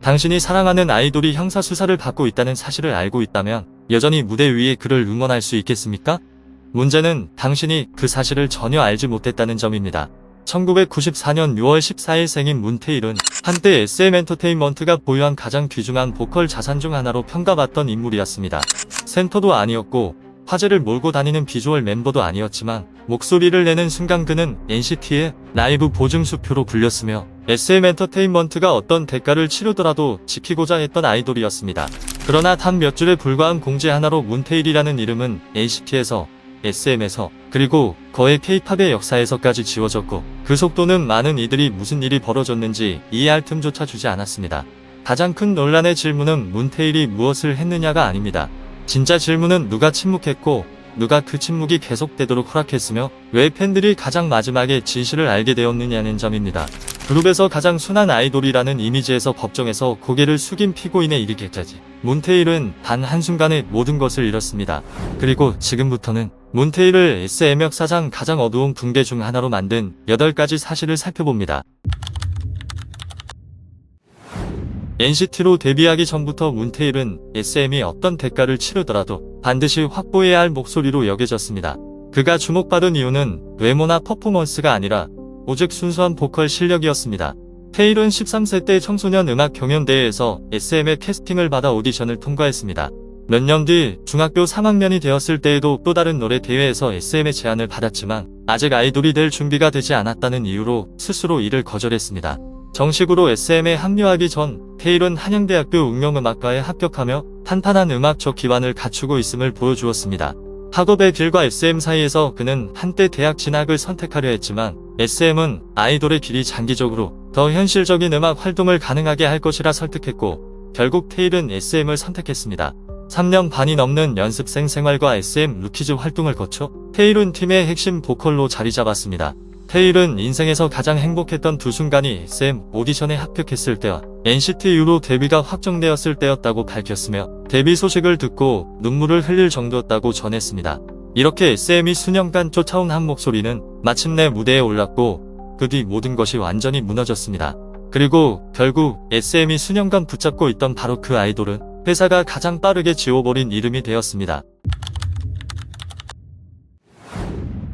당신이 사랑하는 아이돌이 형사수사를 받고 있다는 사실을 알고 있다면 여전히 무대 위에 그를 응원할 수 있겠습니까? 문제는 당신이 그 사실을 전혀 알지 못했다는 점입니다. 1994년 6월 14일 생인 문태일은 한때 SM엔터테인먼트가 보유한 가장 귀중한 보컬 자산 중 하나로 평가받던 인물이었습니다. 센터도 아니었고 화제를 몰고 다니는 비주얼 멤버도 아니었지만 목소리를 내는 순간 그는 NCT의 라이브 보증수표로 불렸으며 SM엔터테인먼트가 어떤 대가를 치르더라도 지키고자 했던 아이돌이었습니다. 그러나 단 몇 줄에 불과한 공지 하나로 문태일이라는 이름은 NCT에서 SM에서 그리고 거의 K-팝의 역사에서까지 지워졌고 그 속도는 많은 이들이 무슨 일이 벌어졌는지 이해할 틈조차 주지 않았습니다. 가장 큰 논란의 질문은 문태일이 무엇을 했느냐가 아닙니다. 진짜 질문은 누가 침묵했고 누가 그 침묵이 계속되도록 허락했으며 왜 팬들이 가장 마지막에 진실을 알게 되었느냐는 점입니다. 그룹에서 가장 순한 아이돌이라는 이미지에서 법정에서 고개를 숙인 피고인에 이르기까지 문태일은 단 한순간에 모든 것을 잃었습니다. 그리고 지금부터는 문태일을 SM 역사상 가장 어두운 붕괴 중 하나로 만든 8가지 사실을 살펴봅니다. NCT로 데뷔하기 전부터 문태일은 SM이 어떤 대가를 치르더라도 반드시 확보해야 할 목소리로 여겨졌습니다. 그가 주목받은 이유는 외모나 퍼포먼스가 아니라 오직 순수한 보컬 실력이었습니다. 태일은 13세 때 청소년 음악 경연대회에서 SM의 캐스팅을 받아 오디션을 통과했습니다. 몇 년 뒤 중학교 3학년이 되었을 때에도 또 다른 노래 대회에서 SM의 제안을 받았지만 아직 아이돌이 될 준비가 되지 않았다는 이유로 스스로 이를 거절했습니다. 정식으로 SM에 합류하기 전 태일은 한양대학교 응용음악과에 합격하며 탄탄한 음악적 기반을 갖추고 있음을 보여주었습니다. 학업의 길과 SM 사이에서 그는 한때 대학 진학을 선택하려 했지만 SM은 아이돌의 길이 장기적으로 더 현실적인 음악 활동을 가능하게 할 것이라 설득했고 결국 태일은 SM을 선택했습니다. 3년 반이 넘는 연습생 생활과 SM 루키즈 활동을 거쳐 태일은 팀의 핵심 보컬로 자리 잡았습니다. 태일은 인생에서 가장 행복했던 두 순간이 SM 오디션에 합격했을 때와 NCT 이후로 데뷔가 확정되었을 때였다고 밝혔으며 데뷔 소식을 듣고 눈물을 흘릴 정도였다고 전했습니다. 이렇게 SM이 수년간 쫓아온 한 목소리는 마침내 무대에 올랐고 그 뒤 모든 것이 완전히 무너졌습니다. 그리고 결국 SM이 수년간 붙잡고 있던 바로 그 아이돌은 회사가 가장 빠르게 지워버린 이름이 되었습니다.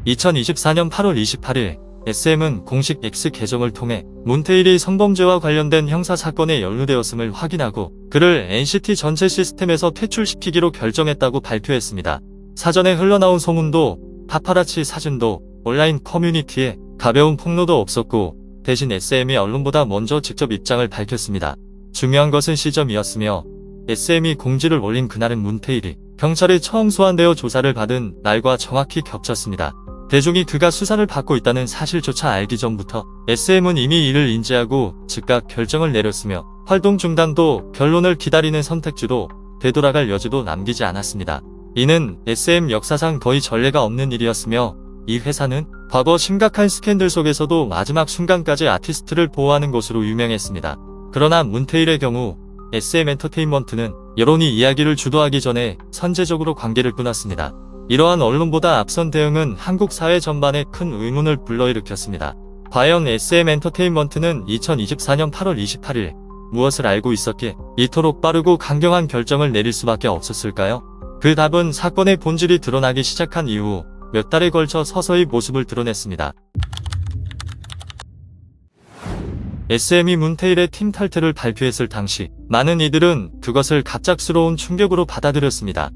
2024년 8월 28일 SM은 공식 X 계정을 통해 문태일이 성범죄와 관련된 형사사건에 연루되었음을 확인하고 그를 NCT 전체 시스템에서 퇴출시키기로 결정했다고 발표했습니다. 사전에 흘러나온 소문도 파파라치 사진도 온라인 커뮤니티에 가벼운 폭로도 없었고 대신 SM이 언론보다 먼저 직접 입장을 밝혔습니다. 중요한 것은 시점이었으며 SM이 공지를 올린 그날은 문태일이 경찰에 처음 소환되어 조사를 받은 날과 정확히 겹쳤습니다. 대중이 그가 수사를 받고 있다는 사실조차 알기 전부터 SM은 이미 이를 인지하고 즉각 결정을 내렸으며 활동 중단도 결론을 기다리는 선택지도 되돌아갈 여지도 남기지 않았습니다. 이는 SM 역사상 거의 전례가 없는 일이었으며 이 회사는 과거 심각한 스캔들 속에서도 마지막 순간까지 아티스트를 보호하는 것으로 유명했습니다. 그러나 문태일의 경우 SM엔터테인먼트는 여론이 이야기를 주도하기 전에 선제적으로 관계를 끊었습니다. 이러한 언론보다 앞선 대응은 한국 사회 전반에 큰 의문을 불러일으켰습니다. 과연 SM엔터테인먼트는 2024년 8월 28일 무엇을 알고 있었기에 이토록 빠르고 강경한 결정을 내릴 수밖에 없었을까요? 그 답은 사건의 본질이 드러나기 시작한 이후 몇 달에 걸쳐 서서히 모습을 드러냈습니다. SM이 문태일의 팀 탈퇴를 발표했을 당시 많은 이들은 그것을 갑작스러운 충격으로 받아들였습니다.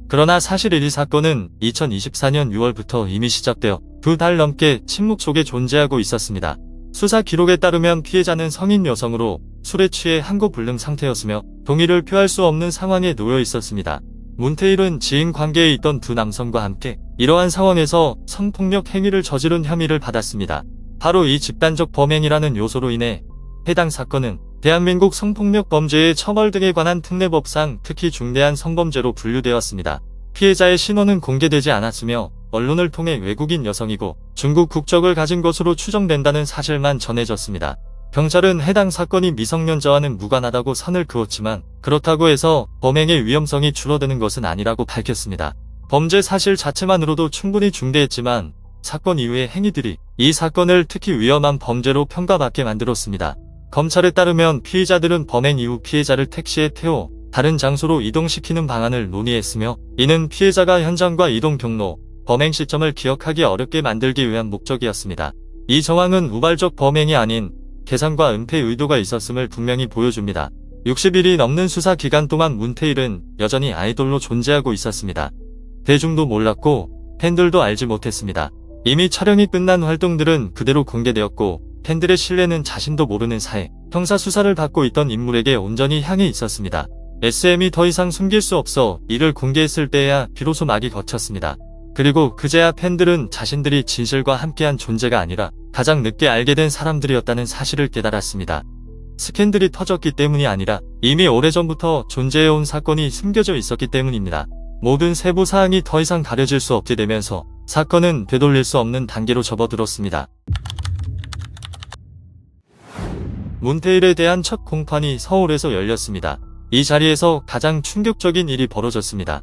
그러나 사실 이 사건은 2024년 6월부터 이미 시작되어 2달 넘게 침묵 속에 존재하고 있었습니다. 수사 기록에 따르면 피해자는 성인 여성으로 술에 취해 한고불능 상태였으며 동의를 표할 수 없는 상황에 놓여 있었습니다. 문태일은 지인 관계에 있던 두 남성과 함께 이러한 상황에서 성폭력 행위를 저지른 혐의를 받았습니다. 바로 이 집단적 범행이라는 요소로 인해 해당 사건은 대한민국 성폭력 범죄의 처벌 등에 관한 특례법상 특히 중대한 성범죄로 분류되었습니다. 피해자의 신원은 공개되지 않았으며 언론을 통해 외국인 여성이고 중국 국적을 가진 것으로 추정된다는 사실만 전해졌습니다. 경찰은 해당 사건이 미성년자와는 무관하다고 선을 그었지만 그렇다고 해서 범행의 위험성이 줄어드는 것은 아니라고 밝혔습니다. 범죄 사실 자체만으로도 충분히 중대했지만 사건 이후의 행위들이 이 사건을 특히 위험한 범죄로 평가받게 만들었습니다. 검찰에 따르면 피의자들은 범행 이후 피해자를 택시에 태워 다른 장소로 이동시키는 방안을 논의했으며, 이는 피해자가 현장과 이동 경로, 범행 시점을 기억하기 어렵게 만들기 위한 목적이었습니다. 이 정황은 우발적 범행이 아닌 계산과 은폐 의도가 있었음을 분명히 보여줍니다. 60일이 넘는 수사 기간 동안 문태일은 여전히 아이돌로 존재하고 있었습니다. 대중도 몰랐고 팬들도 알지 못했습니다. 이미 촬영이 끝난 활동들은 그대로 공개되었고, 팬들의 신뢰는 자신도 모르는 사이 형사 수사를 받고 있던 인물에게 온전히 향해 있었습니다. SM이 더 이상 숨길 수 없어 이를 공개했을 때에야 비로소 막이 걷혔습니다. 그리고 그제야 팬들은 자신들이 진실과 함께한 존재가 아니라 가장 늦게 알게 된 사람들이었다는 사실을 깨달았습니다. 스캔들이 터졌기 때문이 아니라 이미 오래전부터 존재해온 사건이 숨겨져 있었기 때문입니다. 모든 세부 사항이 더 이상 가려질 수 없게 되면서 사건은 되돌릴 수 없는 단계로 접어들었습니다. 문태일에 대한 첫 공판이 서울에서 열렸습니다. 이 자리에서 가장 충격적인 일이 벌어졌습니다.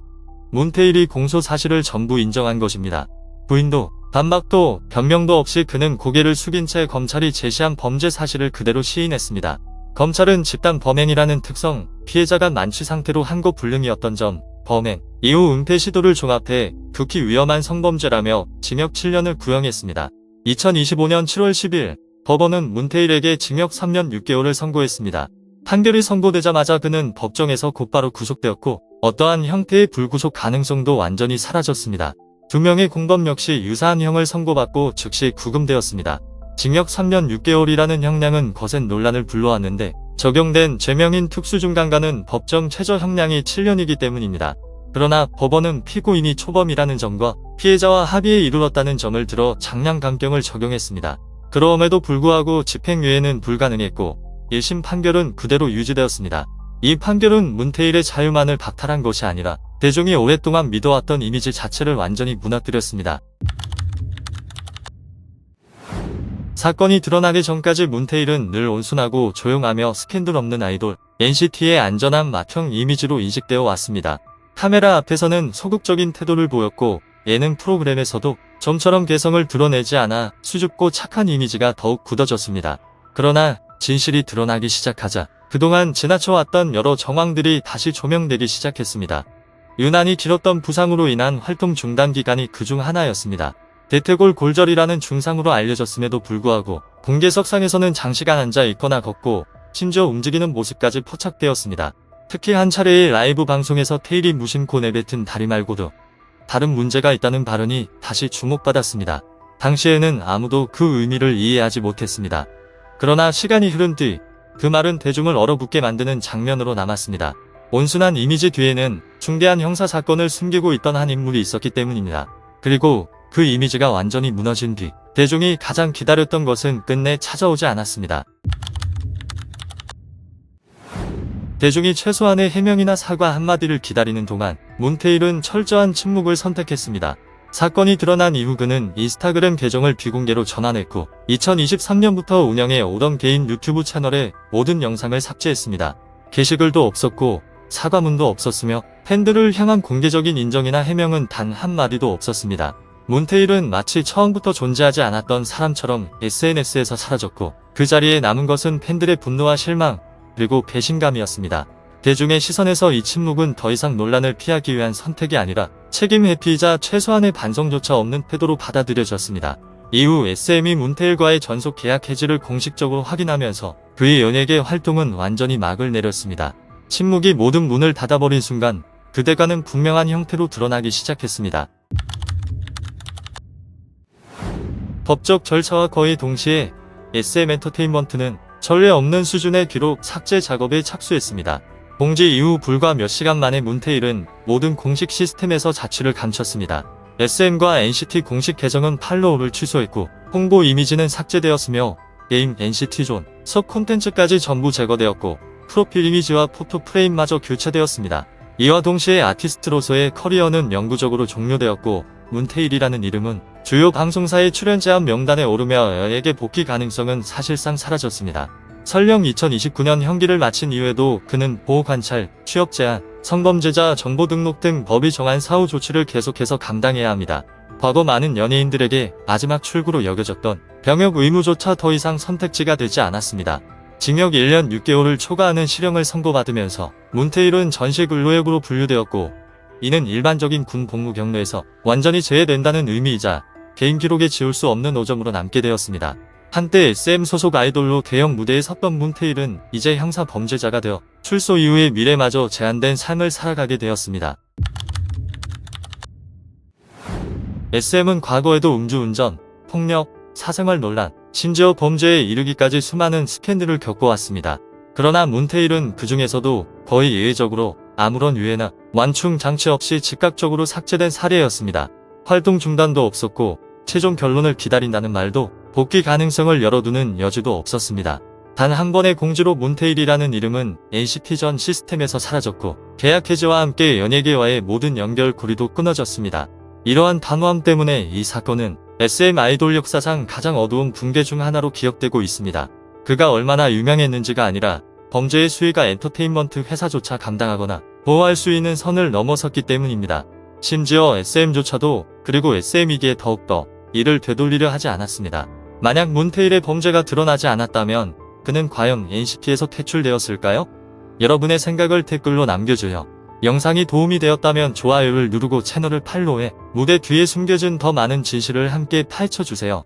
문태일이 공소 사실을 전부 인정한 것입니다. 부인도 반박도 변명도 없이 그는 고개를 숙인 채 검찰이 제시한 범죄 사실을 그대로 시인했습니다. 검찰은 집단 범행이라는 특성, 피해자가 만취 상태로 한거 불능이었던 점, 범행 이후 은폐 시도를 종합해 극히 위험한 성범죄라며 징역 7년을 구형했습니다. 2025년 7월 10일 법원은 문태일에게 징역 3년 6개월을 선고했습니다. 판결이 선고되자마자 그는 법정에서 곧바로 구속되었고, 어떠한 형태의 불구속 가능성도 완전히 사라졌습니다. 두 명의 공범 역시 유사한 형을 선고받고 즉시 구금되었습니다. 징역 3년 6개월이라는 형량은 거센 논란을 불러왔는데, 적용된 죄명인 특수중간간은 법정 최저 형량이 7년이기 때문입니다. 그러나 법원은 피고인이 초범이라는 점과 피해자와 합의에 이르렀다는 점을 들어 장량 감경을 적용했습니다. 그럼에도 불구하고 집행유예는 불가능했고 1심 판결은 그대로 유지되었습니다. 이 판결은 문태일의 자유만을 박탈한 것이 아니라 대중이 오랫동안 믿어왔던 이미지 자체를 완전히 무너뜨렸습니다. 사건이 드러나기 전까지 문태일은 늘 온순하고 조용하며 스캔들 없는 아이돌, NCT의 안전한 맏형 이미지로 인식되어 왔습니다. 카메라 앞에서는 소극적인 태도를 보였고, 예능 프로그램에서도 좀처럼 개성을 드러내지 않아 수줍고 착한 이미지가 더욱 굳어졌습니다. 그러나 진실이 드러나기 시작하자 그동안 지나쳐왔던 여러 정황들이 다시 조명되기 시작했습니다. 유난히 길었던 부상으로 인한 활동 중단 기간이 그중 하나였습니다. 대퇴골 골절이라는 증상으로 알려졌음에도 불구하고 공개석상에서는 장시간 앉아 있거나 걷고 심지어 움직이는 모습까지 포착되었습니다. 특히 한 차례의 라이브 방송에서 테일이 무심코 내뱉은 다리 말고도 다른 문제가 있다는 발언이 다시 주목받았습니다. 당시에는 아무도 그 의미를 이해하지 못했습니다. 그러나 시간이 흐른 뒤 그 말은 대중을 얼어붙게 만드는 장면으로 남았습니다. 온순한 이미지 뒤에는 중대한 형사사건을 숨기고 있던 한 인물이 있었기 때문입니다. 그리고 그 이미지가 완전히 무너진 뒤 대중이 가장 기다렸던 것은 끝내 찾아오지 않았습니다. 대중이 최소한의 해명이나 사과 한마디를 기다리는 동안 문태일은 철저한 침묵을 선택했습니다. 사건이 드러난 이후 그는 인스타그램 계정을 비공개로 전환했고 2023년부터 운영해 오던 개인 유튜브 채널에 모든 영상을 삭제했습니다. 게시글도 없었고 사과문도 없었으며 팬들을 향한 공개적인 인정이나 해명은 단 한마디도 없었습니다. 문태일은 마치 처음부터 존재하지 않았던 사람처럼 SNS에서 사라졌고, 그 자리에 남은 것은 팬들의 분노와 실망, 그리고 배신감이었습니다. 대중의 시선에서 이 침묵은 더 이상 논란을 피하기 위한 선택이 아니라 책임 회피이자 최소한의 반성조차 없는 태도로 받아들여졌습니다. 이후 SM이 문태일과의 전속 계약 해지를 공식적으로 확인하면서 그의 연예계 활동은 완전히 막을 내렸습니다. 침묵이 모든 문을 닫아버린 순간 그 대가는 분명한 형태로 드러나기 시작했습니다. 법적 절차와 거의 동시에 SM엔터테인먼트는 전례 없는 수준의 기록 삭제 작업에 착수했습니다. 공지 이후 불과 몇 시간 만에 문태일은 모든 공식 시스템에서 자취를 감췄습니다. SM과 NCT 공식 계정은 팔로우를 취소했고 홍보 이미지는 삭제되었으며 게임 NCT존, 섭 콘텐츠까지 전부 제거되었고 프로필 이미지와 포토 프레임마저 교체되었습니다. 이와 동시에 아티스트로서의 커리어는 영구적으로 종료되었고 문태일이라는 이름은 주요 방송사의 출연 제한 명단에 오르며 연예계 복귀 가능성은 사실상 사라졌습니다. 설령 2029년 형기를 마친 이후에도 그는 보호관찰, 취업 제한, 성범죄자 정보 등록 등 법이 정한 사후 조치를 계속해서 감당해야 합니다. 과거 많은 연예인들에게 마지막 출구로 여겨졌던 병역 의무조차 더 이상 선택지가 되지 않았습니다. 징역 1년 6개월을 초과하는 실형을 선고받으면서 문태일은 전시근로역으로 분류되었고, 이는 일반적인 군 복무 경로에서 완전히 제외된다는 의미이자 개인 기록에 지울 수 없는 오점으로 남게 되었습니다. 한때 SM 소속 아이돌로 대형 무대에 섰던 문태일은 이제 형사 범죄자가 되어 출소 이후의 미래마저 제한된 삶을 살아가게 되었습니다. SM은 과거에도 음주운전, 폭력, 사생활 논란, 심지어 범죄에 이르기까지 수많은 스캔들을 겪어왔습니다. 그러나 문태일은 그 중에서도 거의 예외적으로 아무런 유해나 완충 장치 없이 즉각적으로 삭제된 사례였습니다. 활동 중단도 없었고 최종 결론을 기다린다는 말도 복귀 가능성을 열어두는 여지도 없었습니다. 단 한 번의 공지로 문태일이라는 이름은 NCT 전 시스템에서 사라졌고 계약 해지와 함께 연예계와의 모든 연결고리도 끊어졌습니다. 이러한 단호함 때문에 이 사건은 SM 아이돌 역사상 가장 어두운 붕괴 중 하나로 기억되고 있습니다. 그가 얼마나 유명했는지가 아니라 범죄의 수위가 엔터테인먼트 회사조차 감당하거나 보호할 수 있는 선을 넘어섰기 때문입니다. 심지어 SM조차도, 그리고 SM이기에 더욱더 이를 되돌리려 하지 않았습니다. 만약 문태일의 범죄가 드러나지 않았다면 그는 과연 NCT에서 퇴출되었을까요? 여러분의 생각을 댓글로 남겨줘요. 영상이 도움이 되었다면 좋아요를 누르고 채널을 팔로우해 무대 뒤에 숨겨진 더 많은 진실을 함께 파헤쳐주세요.